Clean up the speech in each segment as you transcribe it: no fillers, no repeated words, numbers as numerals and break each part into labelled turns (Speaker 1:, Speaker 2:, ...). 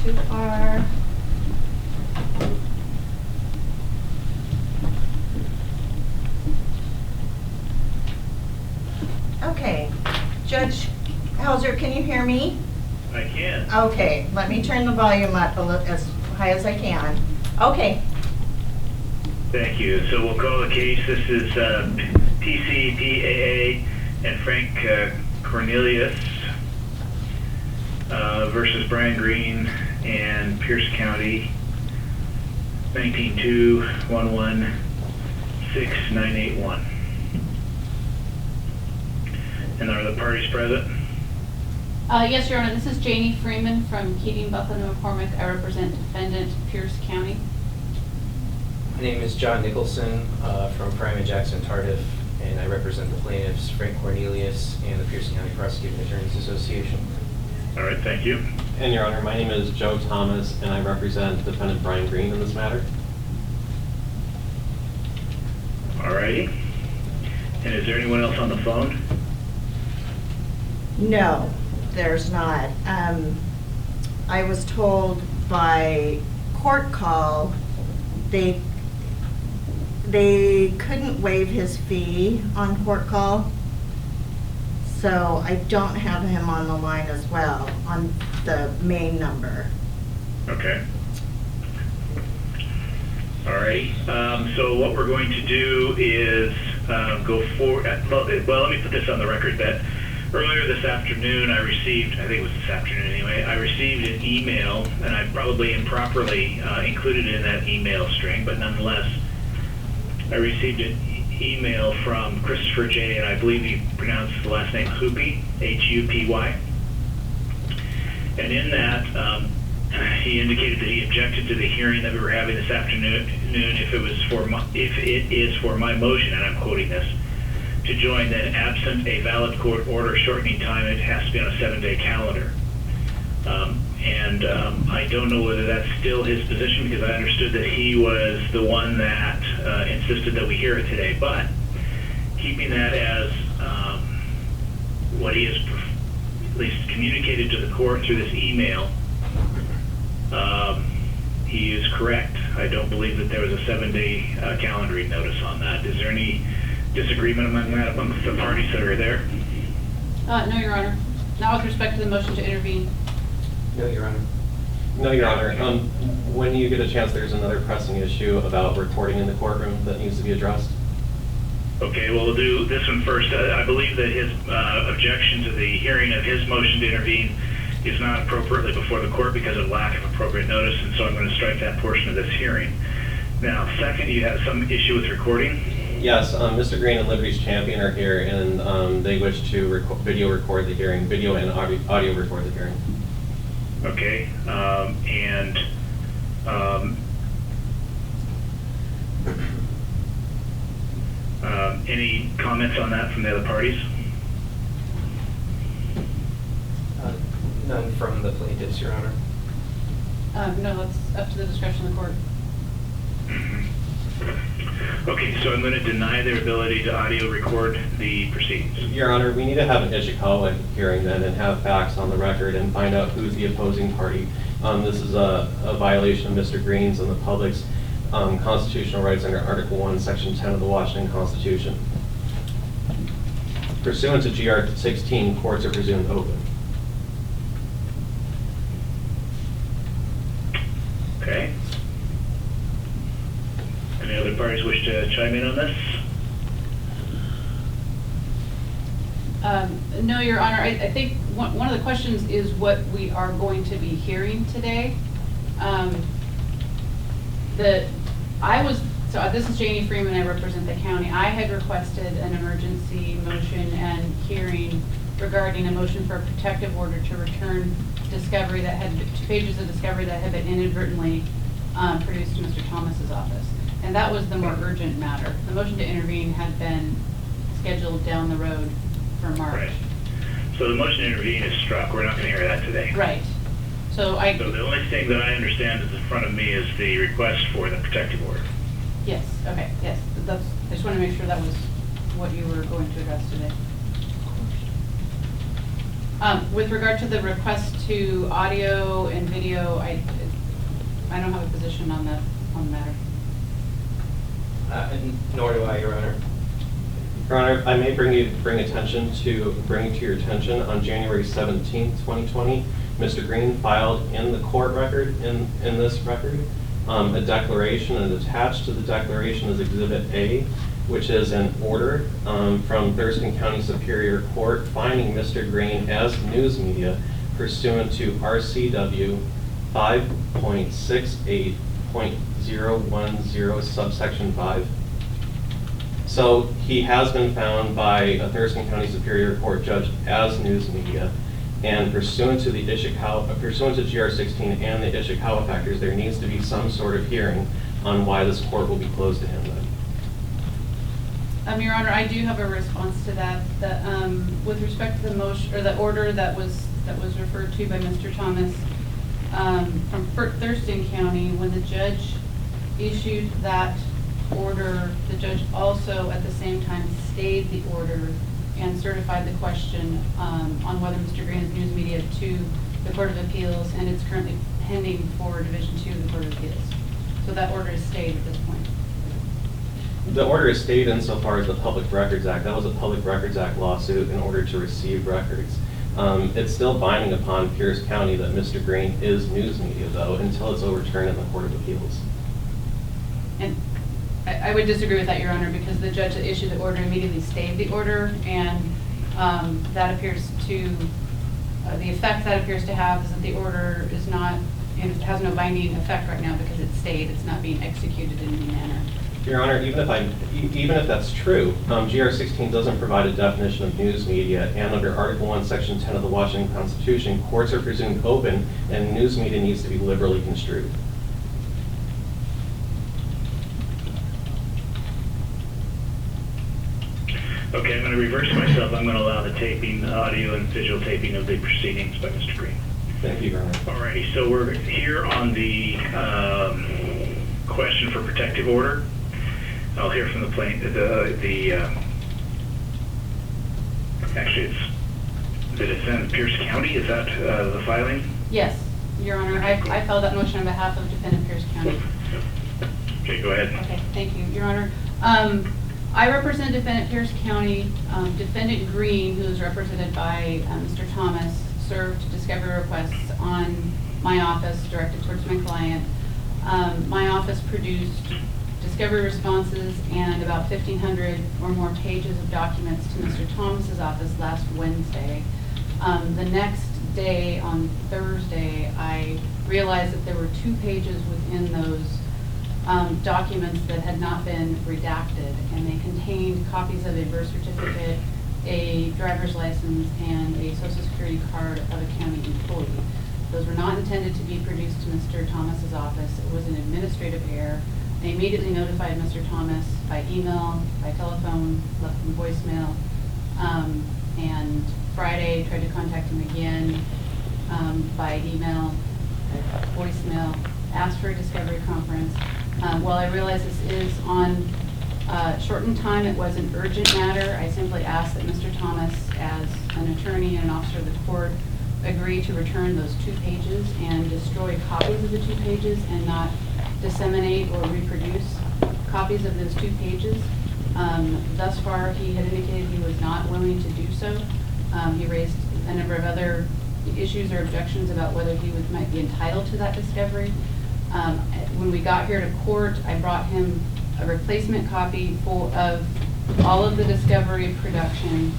Speaker 1: too far. Okay, Judge Hauser, can you hear me?
Speaker 2: I can.
Speaker 1: Okay, let me turn the volume up as high as I can. Okay.
Speaker 2: Thank you. So we'll call the case. This is PCPAA and Frank Cornelius versus Brian Green and Pierce County, 19-2-1-1-6-9-8-1. And are the parties present?
Speaker 3: Yes, Your Honor. This is Jayne Freeman from Keating, Buffalo, McCormick. I represent defendant Pierce County.
Speaker 4: My name is John Nicholson from Freeman-Jackson Tardif, and I represent the plaintiffs Frank Cornelius and the Pierce County Prosecuting Attorneys Association.
Speaker 2: All right, thank you.
Speaker 5: And Your Honor, my name is Joe Thomas, and I represent defendant Brian Green in this matter.
Speaker 2: All righty. And is there anyone else on the phone?
Speaker 1: No, there's not. I was told by court call they couldn't waive his fee on court call, so I don't have him on the line as well on the main number.
Speaker 2: Okay. All right. So what we're going to do is go forward. Well, let me put this on the record that earlier this afternoon I received, I think it was this afternoon anyway, I received an email, and I probably improperly included it in that email string, but nonetheless, I received an email from Christopher J., and I believe he pronounced the last name Hoopy, H-U-P-Y. And in that, he indicated that he objected to the hearing that we were having this afternoon if it is for my motion, and I'm quoting this, to join that absent a valid court order shortening time, it has to be on a 7-day calendar. I don't know whether that's still his position, because I understood that he was the one that insisted that we hear it today. But keeping that as what he has at least communicated to the court through this email, he is correct. I don't believe that there was a 7-day calendaring notice on that. Is there any disagreement among that amongst the parties that are there?
Speaker 3: No, Your Honor. Not with respect to the motion to intervene.
Speaker 4: No, Your Honor.
Speaker 5: No, Your Honor. When you get a chance, there's another pressing issue about recording in the courtroom that needs to be addressed.
Speaker 2: Okay, well, we'll do this one first. I believe that his objection to the hearing of his motion to intervene is not appropriately before the court because of lack of appropriate notice, and so I'm going to strike that portion of this hearing. Now, second, you have some issue with recording?
Speaker 5: Yes, Mr. Green and Liberty's champion are here, and they wish to video record the hearing, video and audio record the hearing.
Speaker 2: Okay, any comments on that from the other parties?
Speaker 4: None from the plaintiffs, Your Honor.
Speaker 3: No, that's up to the discretion of the court.
Speaker 2: Okay, so I'm going to deny their ability to audio record the proceedings.
Speaker 5: Your Honor, we need to have an Ishikawa hearing then and have facts on the record and find out who's the opposing party. This is a violation of Mr. Green's and the public's constitutional rights under Article 1, Section 10 of the Washington Constitution. Pursuant to GR 16, courts are presumed open.
Speaker 2: Okay. Any other parties wish to chime in on this?
Speaker 3: No, Your Honor. I think one of the questions is what we are going to be hearing today. So this is Jayne Freeman, I represent the county. I had requested an emergency motion and hearing regarding a motion for a protective order to return discovery that had 2 pages of discovery that had been inadvertently produced to Mr. Thomas's office. And that was the more urgent matter. The motion to intervene had been scheduled down the road for March.
Speaker 2: Right. So the motion to intervene is struck. We're not going to hear that today.
Speaker 3: Right. So
Speaker 2: the only thing that I understand is in front of me is the request for the protective order.
Speaker 3: Yes, okay, yes. I just want to make sure that was what you were going to address today. With regard to the request to audio and video, I I don't have a position on the matter.
Speaker 4: Nor do I, Your Honor.
Speaker 5: Your Honor, I may bring to your attention on January 17th, 2020, Mr. Green filed in the court record, in this record, a declaration, and attached to the declaration is Exhibit A, which is an order from Thurston County Superior Court finding Mr. Green as news media pursuant to RCW 5.68.010 subsection 5. So he has been found by a Thurston County Superior Court judge as news media, and pursuant to GR16 and the Ishikawa factors, there needs to be some sort of hearing on why this court will be closed to him then.
Speaker 3: Your Honor, I do have a response to that. With respect to the motion or the order that was referred to by Mr. Thomas from Thurston County, when the judge issued that order, the judge also at the same time stayed the order and certified the question on whether Mr. Green is news media to the Court of Appeals, and it's currently pending for Division 2 of the Court of Appeals. So that order is stayed at this point.
Speaker 5: The order is stayed insofar as the Public Records Act. That was a Public Records Act lawsuit in order to receive records. It's still binding upon Pierce County that Mr. Green is news media, though, until it's overturned in the Court of Appeals.
Speaker 3: And I would disagree with that, Your Honor, because the judge that issued the order immediately stayed the order, and that appears to, the effect that appears to have is that the order is not, it has no binding effect right now because it's stayed, it's not being executed in any manner.
Speaker 5: Your Honor, even if that's true, GR16 doesn't provide a definition of news media, and under Article 1, Section 10 of the Washington Constitution, courts are presumed open, and news media needs to be liberally construed.
Speaker 2: Okay, I'm going to reverse myself. I'm going to allow the taping, audio and visual taping of the proceedings by Mr. Green.
Speaker 5: Thank you, Your Honor.
Speaker 2: Alrighty, so we're here on the question for protective order. I'll hear from the plaintiff. Actually, it's the defendant, Pierce County. Is that the filing?
Speaker 3: Yes, Your Honor. I filed that motion on behalf of Defendant Pierce County.
Speaker 2: Okay, go ahead.
Speaker 3: Okay, thank you, Your Honor. I represent Defendant Pierce County. Defendant Green, who is represented by Mr. Thomas, served discovery requests on my office directed towards my client. My office produced discovery responses and about 1,500 or more pages of documents to Mr. Thomas's office last Wednesday. The next day, on Thursday, I realized that there were 2 pages within those documents that had not been redacted, and they contained copies of a birth certificate, a driver's license, and a Social Security card of a county employee. Those were not intended to be produced to Mr. Thomas's office. It was an administrative error. I immediately notified Mr. Thomas by email, by telephone, left him voicemail, and Friday tried to contact him again by email, voicemail, asked for a discovery conference. While I realize this is on shortened time, it was an urgent matter. I simply asked that Mr. Thomas, as an attorney and an officer of the court, agree to return those 2 pages and destroy copies of the 2 pages and not disseminate or reproduce copies of those 2 pages. Thus far, he had indicated he was not willing to do so. He raised a number of other issues or objections about whether he might be entitled to that discovery. When we got here to court, I brought him a replacement copy of all of the discovery production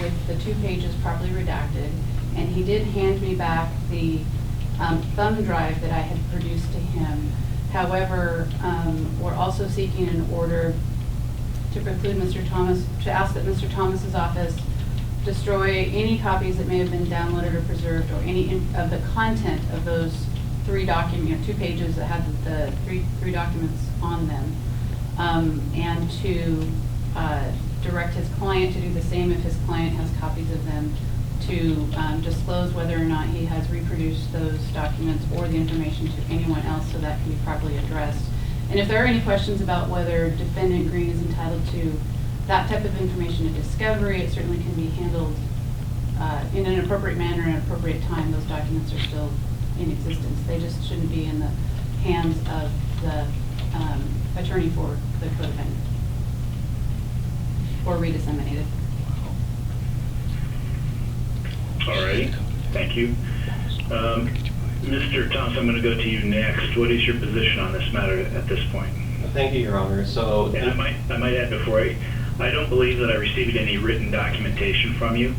Speaker 3: with the 2 pages properly redacted, and he did hand me back the thumb drive that I had produced to him. However, we're also seeking an order to preclude Mr. Thomas, to ask that Mr. Thomas's office destroy any copies that may have been downloaded or preserved, or any of the content of those 3 documents, 2 pages that had the three documents on them, and to direct his client to do the same if his client has copies of them, to disclose whether or not he has reproduced those documents or the information to anyone else so that can be properly addressed. And if there are any questions about whether Defendant Green is entitled to that type of information in discovery, it certainly can be handled in an appropriate manner and an appropriate time. Those documents are still in existence. They just shouldn't be in the hands of the attorney for the co-defendant or re-disseminated.
Speaker 2: All right, thank you. Mr. Thompson, I'm going to go to you next. What is your position on this matter at this point?
Speaker 5: Thank you, Your Honor. So,
Speaker 2: And I might add before, I don't believe that I received any written documentation from you,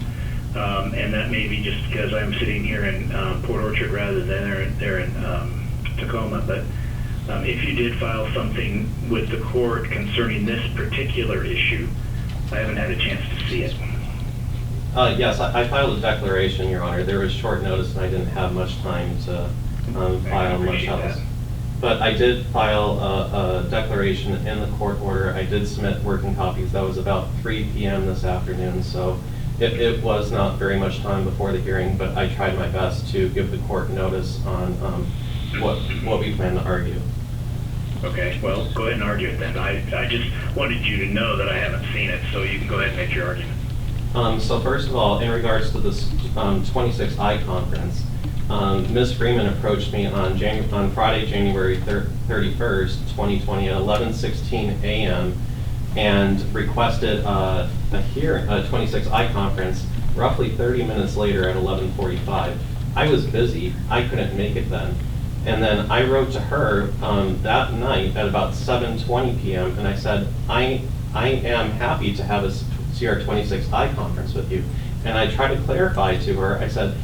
Speaker 2: and that may be just because I'm sitting here in Port Orchard rather than there in Tacoma, but if you did file something with the court concerning this particular issue, I haven't had a chance to see it.
Speaker 5: yes, I filed a declaration, Your Honor. There was short notice and I didn't have much time to file much else.
Speaker 2: That.
Speaker 5: But I did file a declaration in the court order. I did submit working copies. That was about 3 p.m. this afternoon, so it was not very much time before the hearing, but I tried my best to give the court notice on what we plan to argue.
Speaker 2: Okay, well, go ahead and argue it then. I just wanted you to know that I haven't seen it, so you can go ahead and make your argument.
Speaker 5: So first of all, in regards to this 26I conference, Ms. Freeman approached me on Friday, January 31st, 2020 at 11:16 a.m. and requested a 26I conference roughly 30 minutes later at 11:45. I was busy. I couldn't make it then. And then I wrote to her that night at about 7:20 p.m. and I said, I am happy to have a CR26I conference with you. And I tried to clarify to her, I said,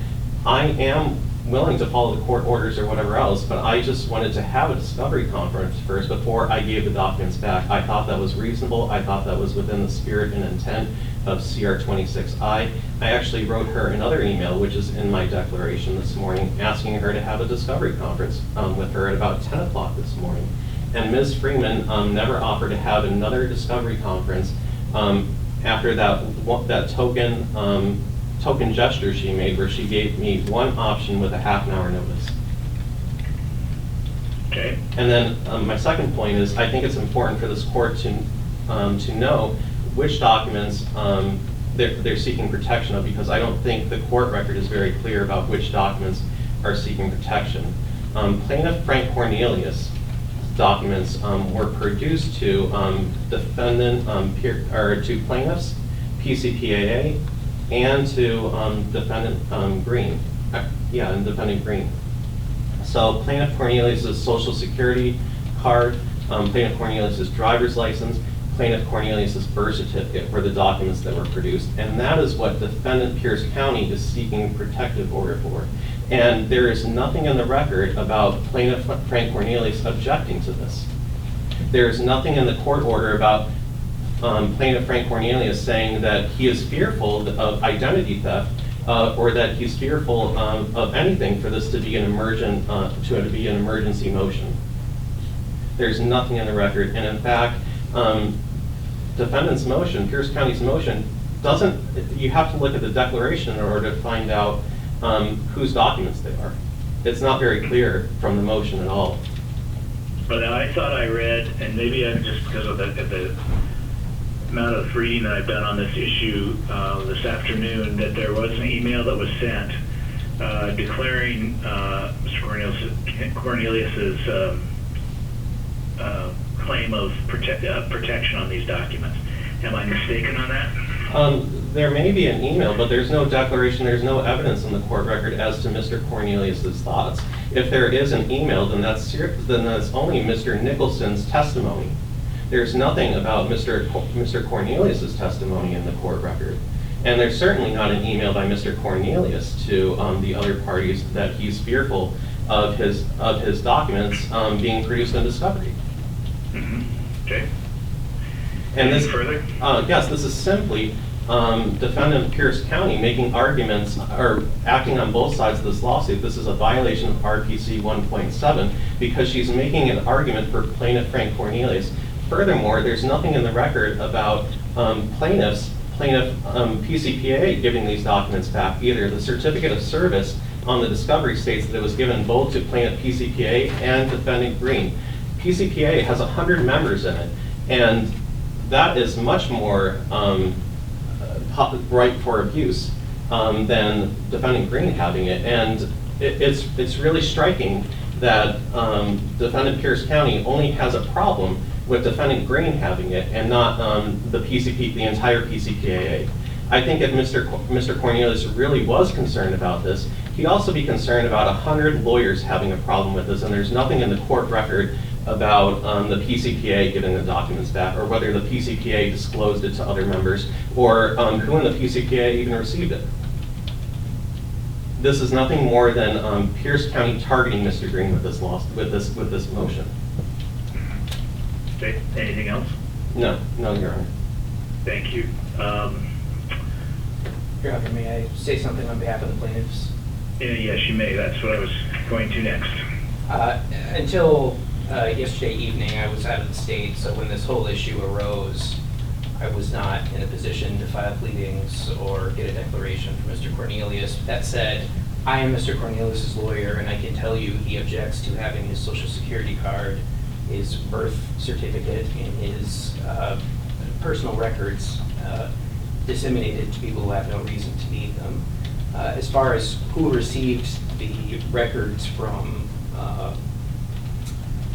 Speaker 5: I am willing to follow the court orders or whatever else, but I just wanted to have a discovery conference first before I gave the documents back. I thought that was reasonable. I thought that was within the spirit and intent of CR26I. I actually wrote her another email, which is in my declaration this morning, asking her to have a discovery conference with her at about 10 o'clock this morning. And Ms. Freeman never offered to have another discovery conference after that token gesture she made where she gave me one option with a half-an-hour notice.
Speaker 2: Okay.
Speaker 5: And then my second point is I think it's important for this court to know which documents they're seeking protection of, because I don't think the court record is very clear about which documents are seeking protection. Plaintiff Frank Cornelius documents were produced to to plaintiffs, PCPAA, and to defendant Green. And defendant Green. So Plaintiff Cornelius' social security card, Plaintiff Cornelius' driver's license, Plaintiff Cornelius' birth certificate were the documents that were produced, and that is what defendant Pierce County is seeking protective order for. And there is nothing in the record about Plaintiff Frank Cornelius objecting to this. There is nothing in the court order about Plaintiff Frank Cornelius saying that he is fearful of identity theft or that he's fearful of anything for this to be an emergency motion. There's nothing in the record, and in fact, defendant's motion, Pierce County's motion, you have to look at the declaration in order to find out whose documents they are. It's not very clear from the motion at all.
Speaker 2: But I thought I read, and maybe I'm just because of the amount of reading that I've done on this issue this afternoon, that there was an email that was sent declaring Mr. Cornelius's claim of protection on these documents. Am I mistaken on that?
Speaker 5: There may be an email, but there's no declaration, there's no evidence in the court record as to Mr. Cornelius's thoughts. If there is an email, then that's only Mr. Nicholson's testimony. There's nothing about Mr. Cornelius's testimony in the court record. And there's certainly not an email by Mr. Cornelius to the other parties that he's fearful of his documents being produced in discovery.
Speaker 2: Mm-hmm. Okay.
Speaker 5: And this,
Speaker 2: further?
Speaker 5: Yes, this is simply defendant Pierce County making arguments or acting on both sides of this lawsuit. This is a violation of RPC 1.7 because she's making an argument for plaintiff Frank Cornelius. Furthermore, there's nothing in the record about plaintiff PCPAA giving these documents back either. The certificate of service on the discovery states that it was given both to plaintiff PCPAA and defendant Green. PCPAA has 100 members in it, and that is much more ripe for abuse than defendant Green having it. And it's really striking that defendant Pierce County only has a problem with defendant Green having it and not the entire PCPAA. I think if Mr. Cornelius really was concerned about this, he'd also be concerned about 100 lawyers having a problem with this, and there's nothing in the court record about the PCPAA giving the documents back, or whether the PCPAA disclosed it to other members, or who in the PCPAA even received it. This is nothing more than Pierce County targeting Mr. Green with this motion.
Speaker 2: Okay, anything else?
Speaker 5: No, Your Honor.
Speaker 2: Thank you.
Speaker 4: Your Honor, may I say something on behalf of the plaintiffs?
Speaker 2: Yes, you may. That's what I was going to next.
Speaker 4: Until yesterday evening, I was out of the state, so when this whole issue arose, I was not in a position to file pleadings or get a declaration from Mr. Cornelius. That said, I am Mr. Cornelius's lawyer, and I can tell you he objects to having his Social Security card, his birth certificate, and his personal records disseminated to people who have no reason to need them. As far as who received the records from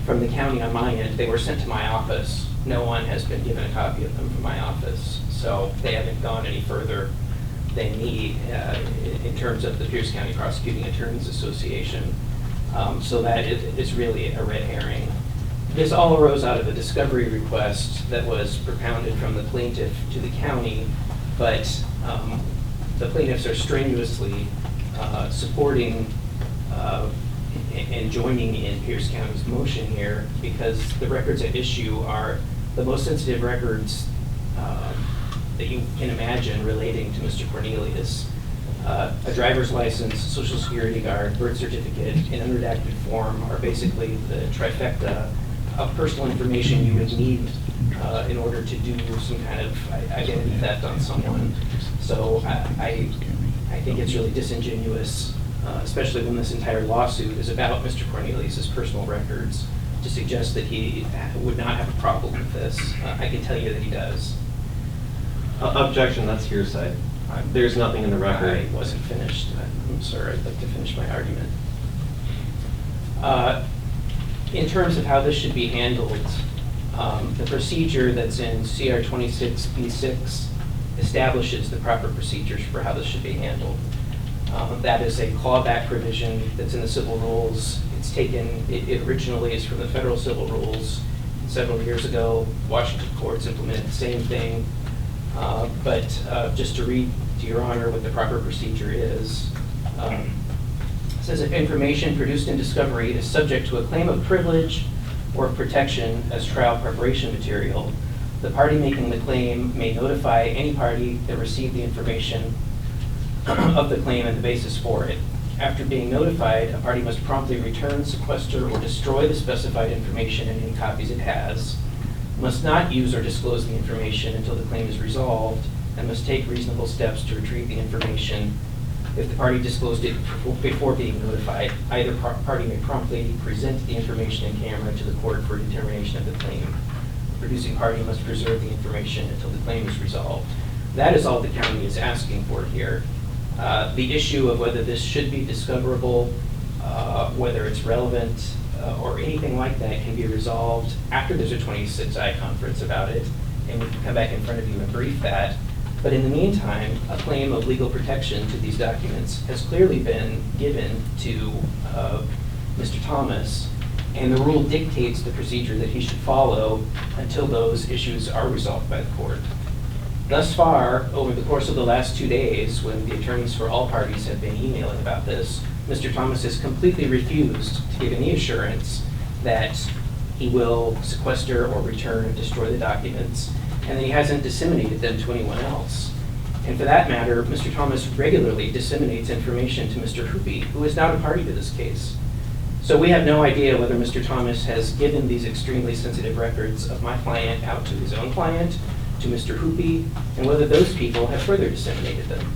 Speaker 4: the county on my end, they were sent to my office. No one has been given a copy of them from my office, so they haven't gone any further than me in terms of the Pierce County Prosecuting Attorneys Association. So that is really a red herring. This all arose out of a discovery request that was propounded from the plaintiff to the county, but the plaintiffs are strenuously supporting and joining in Pierce County's motion here, because the records at issue are the most sensitive records that you can imagine relating to Mr. Cornelius. A driver's license, Social Security card, birth certificate, and unredacted form are basically the trifecta of personal information you would need in order to do some kind of identity theft on someone. So I think it's really disingenuous, especially when this entire lawsuit is about Mr. Cornelius's personal records, to suggest that he would not have a problem with this. I can tell you that he does.
Speaker 5: Objection, that's hearsay. There's nothing in the record.
Speaker 4: I wasn't finished. I'm sorry, I'd like to finish my argument. In terms of how this should be handled, the procedure that's in CR 26B6 establishes the proper procedures for how this should be handled. That is a clawback provision that's in the civil rules. It's taken, it originally is from the federal civil rules. Several years ago, Washington courts implemented the same thing. But just to read to Your Honor what the proper procedure is, it says if information produced in discovery is subject to a claim of privilege or protection as trial preparation material, the party making the claim may notify any party that received the information of the claim and the basis for it. After being notified, a party must promptly return, sequester, or destroy the specified information and any copies it has, must not use or disclose the information until the claim is resolved, and must take reasonable steps to retrieve the information. If the party disclosed it before being notified, either party may promptly present the information in camera to the court for determination of the claim. The producing party must preserve the information until the claim is resolved. That is all the county is asking for here. The issue of whether this should be discoverable, whether it's relevant, or anything like that can be resolved after there's a 26I conference about it, and we can come back in front of you and brief that. But in the meantime, a claim of legal protection to these documents has clearly been given to Mr. Thomas, and the rule dictates the procedure that he should follow until those issues are resolved by the court. Thus far, over the course of the last 2 days, when the attorneys for all parties have been emailing about this, Mr. Thomas has completely refused to give any assurance that he will sequester or return or destroy the documents, and that he hasn't disseminated them to anyone else. And for that matter, Mr. Thomas regularly disseminates information to Mr. Hoopy, who is not a party to this case. So we have no idea whether Mr. Thomas has given these extremely sensitive records of my client out to his own client, to Mr. Hoopy, and whether those people have further disseminated them.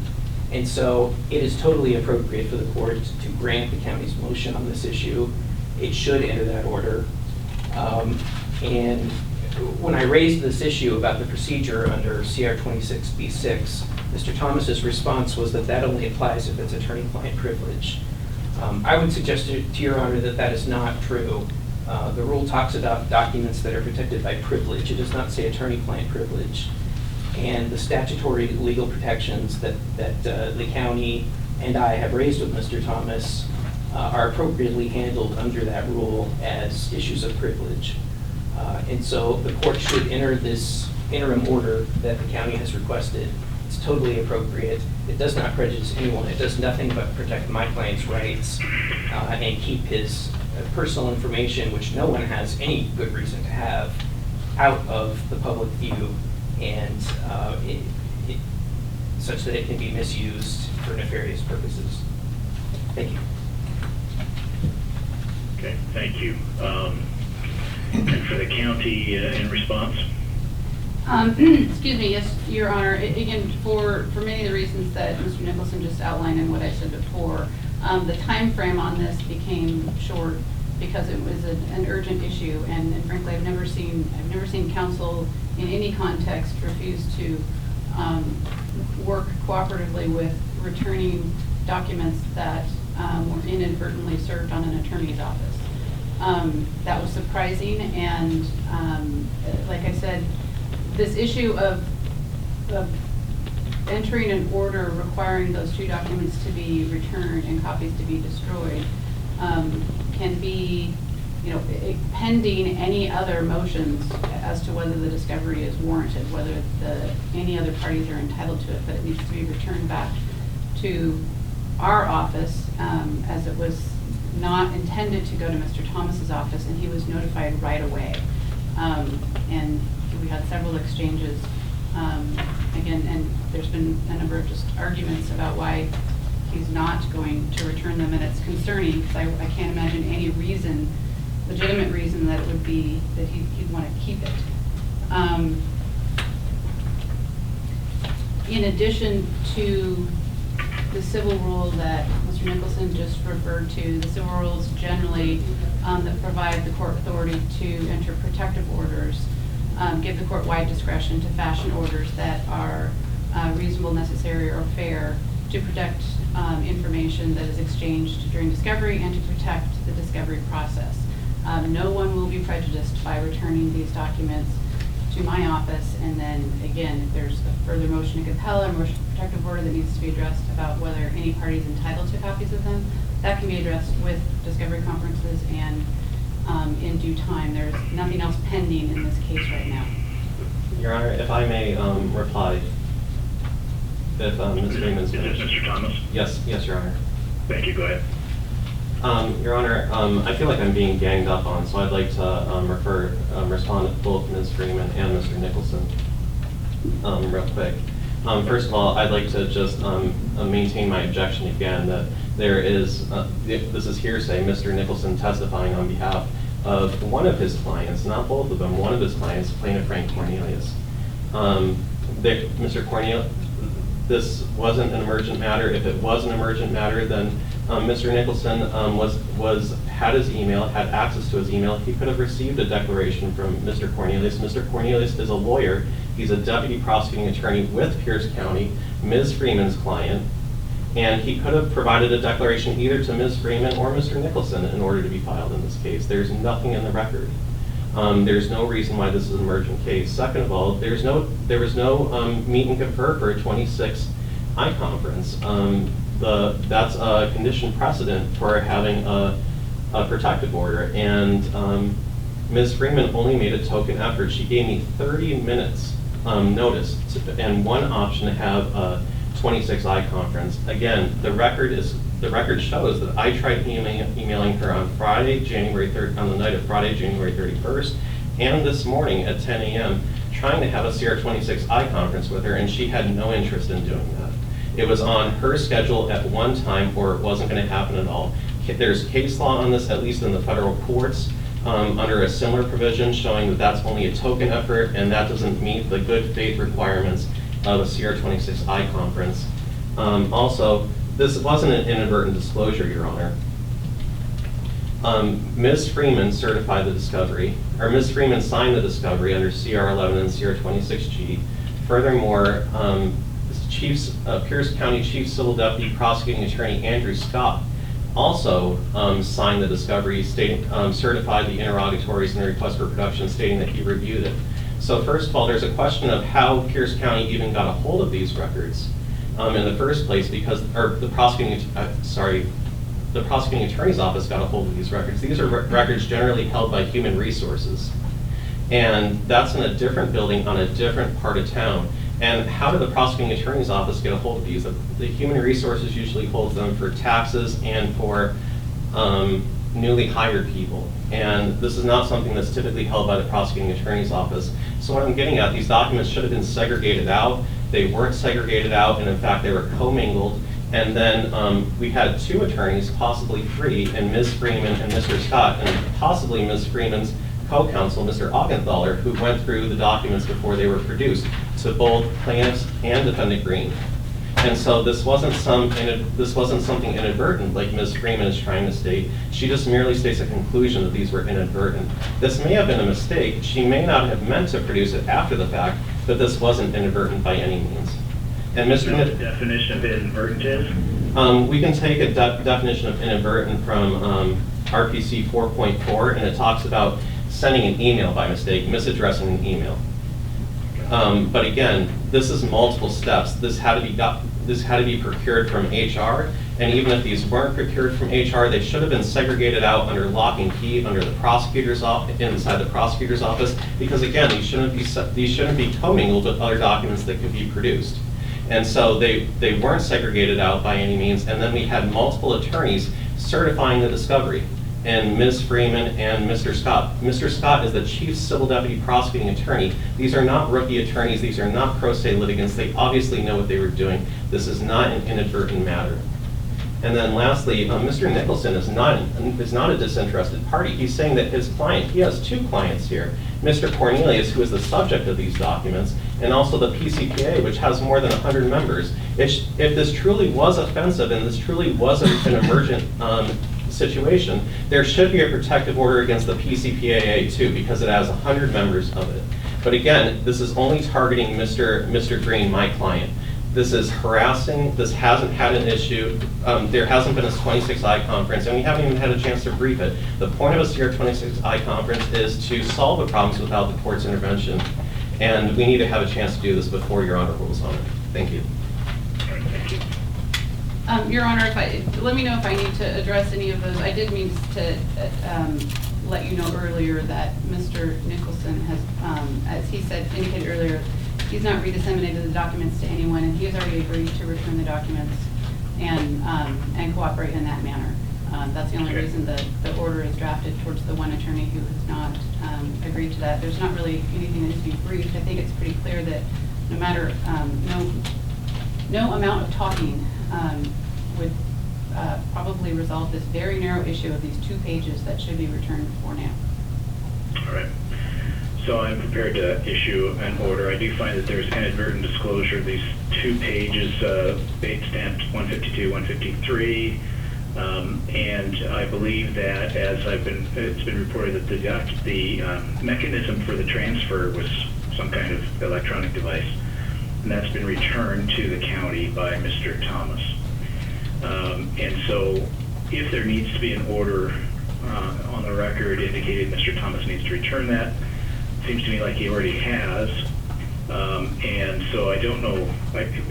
Speaker 4: And so it is totally appropriate for the court to grant the county's motion on this issue. It should enter that order. And when I raised this issue about the procedure under CR 26B6, Mr. Thomas's response was that that only applies if it's attorney-client privilege. I would suggest to Your Honor that that is not true. The rule talks about documents that are protected by privilege. It does not say attorney-client privilege. And the statutory legal protections that the county and I have raised with Mr. Thomas are appropriately handled under that rule as issues of privilege. And so the court should enter this interim order that the county has requested. It's totally appropriate. It does not prejudice anyone. It does nothing but protect my client's rights and keep his personal information, which no one has any good reason to have, out of the public view, and such that it can be misused for nefarious purposes. Thank you.
Speaker 2: Okay, thank you. And for the county in response?
Speaker 3: Excuse me, yes, Your Honor. Again, for many of the reasons that Mr. Nicholson just outlined and what I said before, the time frame on this became short because it was an urgent issue, and frankly, I've never seen counsel in any context refuse to work cooperatively with returning documents that were inadvertently served on an attorney's office. That was surprising, and like I said, this issue of entering an order requiring those two documents to be returned and copies to be destroyed can be, pending any other motions as to whether the discovery is warranted, whether any other parties are entitled to it, but it needs to be returned back to our office, as it was not intended to go to Mr. Thomas's office, and he was notified right away. And we had several exchanges, again, and there's been a number of just arguments about why he's not going to return them, and it's concerning because I can't imagine any reason, legitimate reason, that it would be that he'd want to keep it. In addition to the civil rule that Mr. Nicholson just referred to, the civil rules generally that provide the court authority to enter protective orders give the court wide discretion to fashion orders that are reasonable, necessary, or fair to protect information that is exchanged during discovery and to protect the discovery process. No one will be prejudiced by returning these documents to my office, and then again, if there's a further motion to compel or motion for protective order that needs to be addressed about whether any party is entitled to copies of them, that can be addressed with discovery conferences and in due time. There's nothing else pending in this case right now.
Speaker 5: Your Honor, if I may reply, if Ms. Freeman's finished.
Speaker 2: Is this Mr. Thomas?
Speaker 5: Yes, Your Honor.
Speaker 2: Thank you, go ahead.
Speaker 5: Your Honor, I feel like I'm being ganged up on, so I'd like to respond to both Ms. Freeman and Mr. Nicholson real quick. First of all, I'd like to just maintain my objection again that there is, this is hearsay, Mr. Nicholson testifying on behalf of one of his clients, not both of them, one of his clients, Plaintiff Frank Cornelius. Mr. Cornelius, this wasn't an emergent matter. If it was an emergent matter, then Mr. Nicholson had his email, had access to his email. He could have received a declaration from Mr. Cornelius. Mr. Cornelius is a lawyer. He's a deputy prosecuting attorney with Pierce County, Ms. Freeman's client, and he could have provided a declaration either to Ms. Freeman or Mr. Nicholson in order to be filed in this case. There's nothing in the record. There's no reason why this is an emergent case. Second of all, there was no meet and confer for a 26I conference. That's a conditioned precedent for having a protective order, and Ms. Freeman only made a token effort. She gave me 30 minutes notice and one option to have a 26I conference. Again, the record shows that I tried emailing her on Friday, January 3rd, on the night of Friday, January 31st, and this morning at 10 a.m. trying to have a CR26I conference with her, and she had no interest in doing that. It was on her schedule at one time, or it wasn't going to happen at all. There's case law on this, at least in the federal courts, under a similar provision showing that that's only a token effort and that doesn't meet the good faith requirements of a CR26I conference. Also, this wasn't an inadvertent disclosure, Your Honor. Ms. Freeman certified the discovery, or Ms. Freeman signed the discovery under CR11 and CR26G. Furthermore, Pierce County Chief Civil Deputy Prosecuting Attorney Andrew Scott also signed the discovery, stating, certified the interrogatories and the request for production, stating that he reviewed it. So first of all, there's a question of how Pierce County even got a hold of these records in the first place, because, or the prosecuting attorney's office got a hold of these records. These are records generally held by Human Resources. And that's in a different building on a different part of town. And how did the prosecuting attorney's office get a hold of these? The Human Resources usually holds them for taxes and for newly hired people. And this is not something that's typically held by the prosecuting attorney's office. So what I'm getting at, these documents should have been segregated out. They weren't segregated out, and in fact, they were commingled. And then we had two attorneys, possibly three, and Ms. Freeman and Mr. Scott, and possibly Ms. Freeman's co-counsel, Mr. Augenthaler, who went through the documents before they were produced to both plaintiffs and defendant Green. And so this wasn't something inadvertent like Ms. Freeman is trying to state. She just merely states a conclusion that these were inadvertent. This may have been a mistake. She may not have meant to produce it after the fact, but this wasn't inadvertent by any means. And Mr.
Speaker 2: You know what the definition of inadvertent is?
Speaker 5: We can take a definition of inadvertent from RPC 4.4, and it talks about sending an email by mistake, misaddressing an email. But again, this is multiple steps. This had to be procured from HR, and even if these weren't procured from HR, they should have been segregated out under lock and key under the prosecutor's office, inside the prosecutor's office, because again, these shouldn't be commingled with other documents that could be produced. And so they weren't segregated out by any means, and then we had multiple attorneys certifying the discovery, and Ms. Freeman and Mr. Scott. Mr. Scott is the Chief Civil Deputy Prosecuting Attorney. These are not rookie attorneys, these are not pro se litigants. They obviously know what they were doing. This is not an inadvertent matter. And then lastly, Mr. Nicholson is not a disinterested party. He's saying that his client, he has two clients here, Mr. Cornelius, who is the subject of these documents, and also the PCPAA, which has more than 100 members. If this truly was offensive and this truly was an emergent situation, there should be a protective order against the PCPAA too, because it has 100 members of it. But again, this is only targeting Mr. Green, my client. This is harassing. This hasn't had an issue. There hasn't been a 26I conference, and we haven't even had a chance to brief it. The point of a CR26I conference is to solve the problems without the court's intervention, and we need to have a chance to do this before Your Honor rules on it. Thank you.
Speaker 2: Thank you.
Speaker 3: Your Honor, let me know if I need to address any of those. I did mean to let you know earlier that Mr. Nicholson has, as he said, indicated earlier, he's not redisseminated the documents to anyone, and he has already agreed to return the documents and cooperate in that manner. That's the only reason the order is drafted towards the one attorney who has not agreed to that. There's not really anything that needs to be briefed. I think it's pretty clear that no matter, no amount of talking would probably resolve this very narrow issue of these 2 pages that should be returned for now. All right.
Speaker 2: So I'm prepared to issue an order. I do find that there's inadvertent disclosure of these 2 pages, date stamped 152, 153, and I believe that it's been reported that the mechanism for the transfer was some kind of electronic device, and that's been returned to the county by Mr. Thomas. And so if there needs to be an order on the record indicating Mr. Thomas needs to return that, seems to me like he already has, and so I don't know,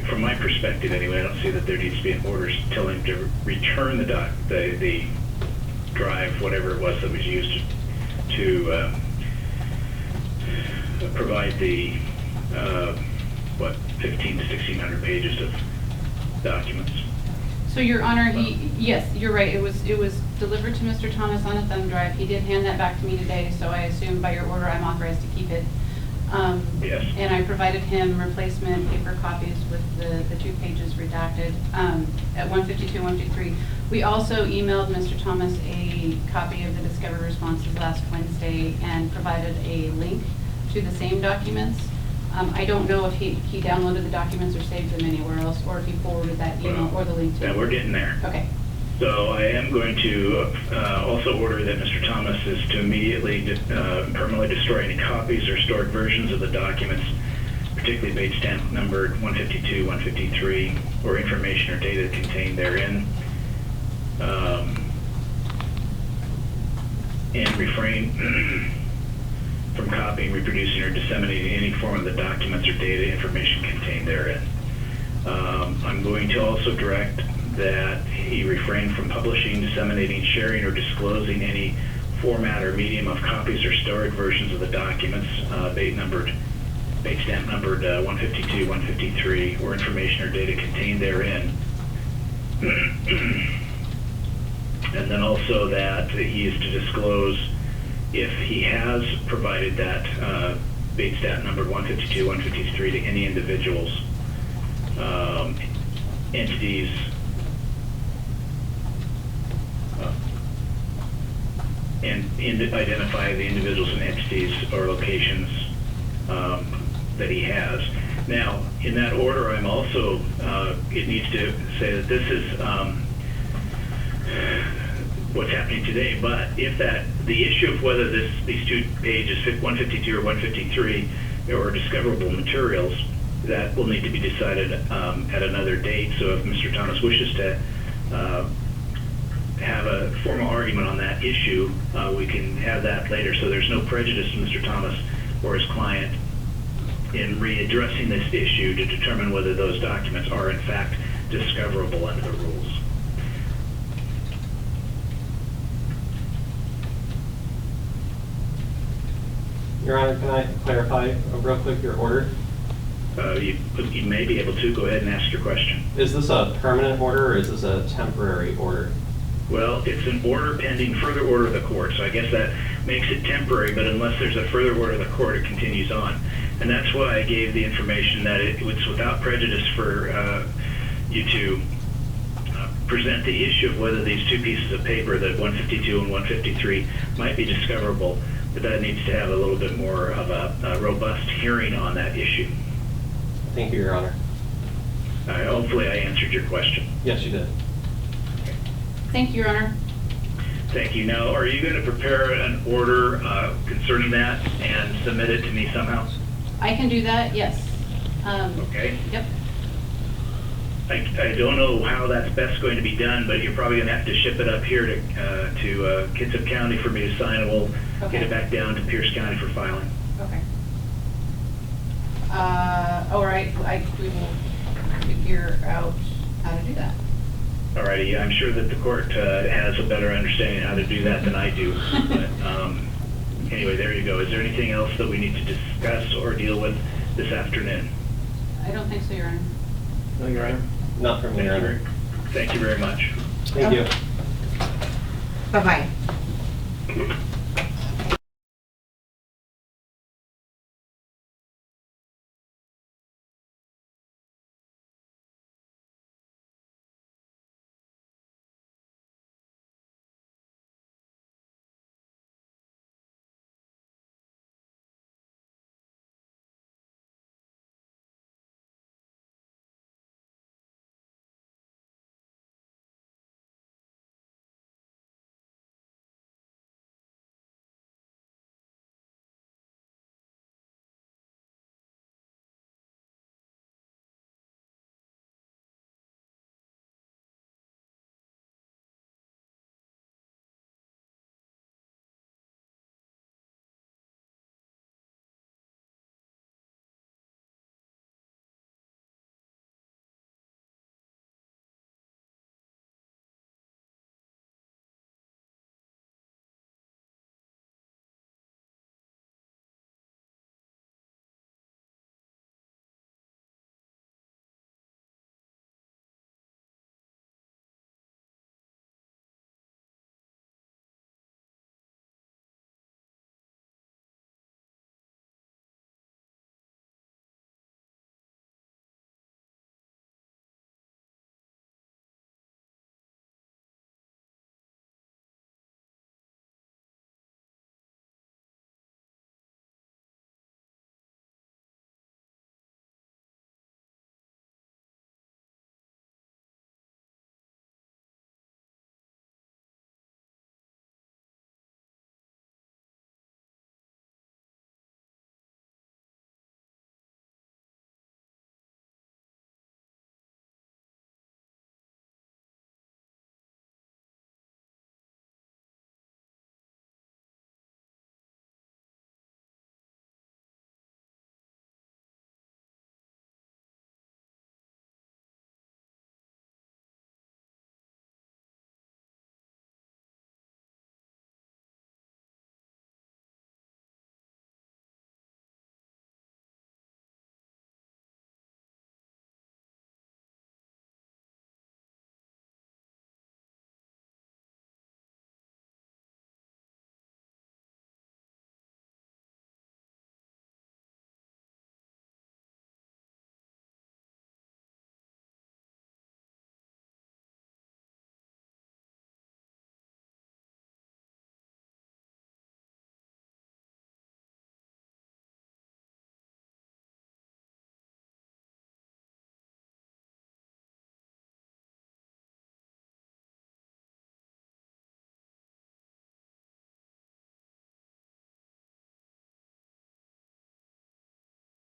Speaker 2: from my perspective anyway, I don't see that there needs to be an order telling him to return the drive, whatever it was that was used to provide the 15 to 1600 pages of documents.
Speaker 3: So Your Honor, yes, you're right. It was delivered to Mr. Thomas on a thumb drive. He did hand that back to me today, so I assume by your order I'm authorized to keep it.
Speaker 2: Yes.
Speaker 3: And I provided him replacement paper copies with the 2 pages redacted at 152, 153. We also emailed Mr. Thomas a copy of the discovery responses last Wednesday and provided a link to the same documents. I don't know if he downloaded the documents or saved them anywhere else, or if he forwarded that email or the link to
Speaker 2: Yeah, we're getting there.
Speaker 3: Okay.
Speaker 2: So I am going to also order that Mr. Thomas is to immediately permanently destroy any copies or stored versions of the documents, particularly base stamp numbered 152, 153, or information or data contained therein. and refrain from copying, reproducing, or disseminating any form of the documents or data information contained therein. I'm going to also direct that he refrain from publishing, disseminating, sharing, or disclosing any format or medium of copies or stored versions of the documents, bait stamp numbered 152, 153, or information or data contained therein. And then also that he is to disclose if he has provided that bait stamp numbered 152, 153 to any individuals, entities, and identify the individuals and entities or locations that he has. Now, in that order, I'm also, it needs to say that this is what's happening today, but if the issue of whether these two pages, 152 or 153, are discoverable materials, that will need to be decided at another date. So if Mr. Thomas wishes to have a formal argument on that issue, we can have that later. So there's no prejudice to Mr. Thomas or his client in readdressing this issue to determine whether those documents are in fact discoverable under the rules.
Speaker 5: Your Honor, can I clarify real quick your order?
Speaker 2: You may be able to. Go ahead and ask your question.
Speaker 5: Is this a permanent order or is this a temporary order?
Speaker 2: Well, it's an order pending further order of the court, so I guess that makes it temporary, but unless there's a further order of the court, it continues on. And that's why I gave the information that it was without prejudice for you to present the issue of whether these two pieces of paper, the 152 and 153, might be discoverable, but that needs to have a little bit more of a robust hearing on that issue.
Speaker 5: Thank you, Your Honor.
Speaker 2: Hopefully I answered your question.
Speaker 5: Yes, you did.
Speaker 3: Thank you, Your Honor.
Speaker 2: Thank you. Now, are you going to prepare an order concerning that and submit it to me somehow?
Speaker 3: I can do that, yes.
Speaker 2: Okay.
Speaker 3: Yep.
Speaker 2: I don't know how that's best going to be done, but you're probably going to have to ship it up here to Kitsap County for me to sign, and we'll get it back down to Pierce County for filing.
Speaker 3: Okay. All right, we will figure out how to do that.
Speaker 2: Alrighty, I'm sure that the court has a better understanding of how to do that than I do. But anyway, there you go. Is there anything else that we need to discuss or deal with this afternoon?
Speaker 3: I don't think so, Your Honor.
Speaker 5: No, Your Honor. Not from me, Your Honor.
Speaker 2: Thank you very much.
Speaker 5: Thank you.
Speaker 1: Bye-bye.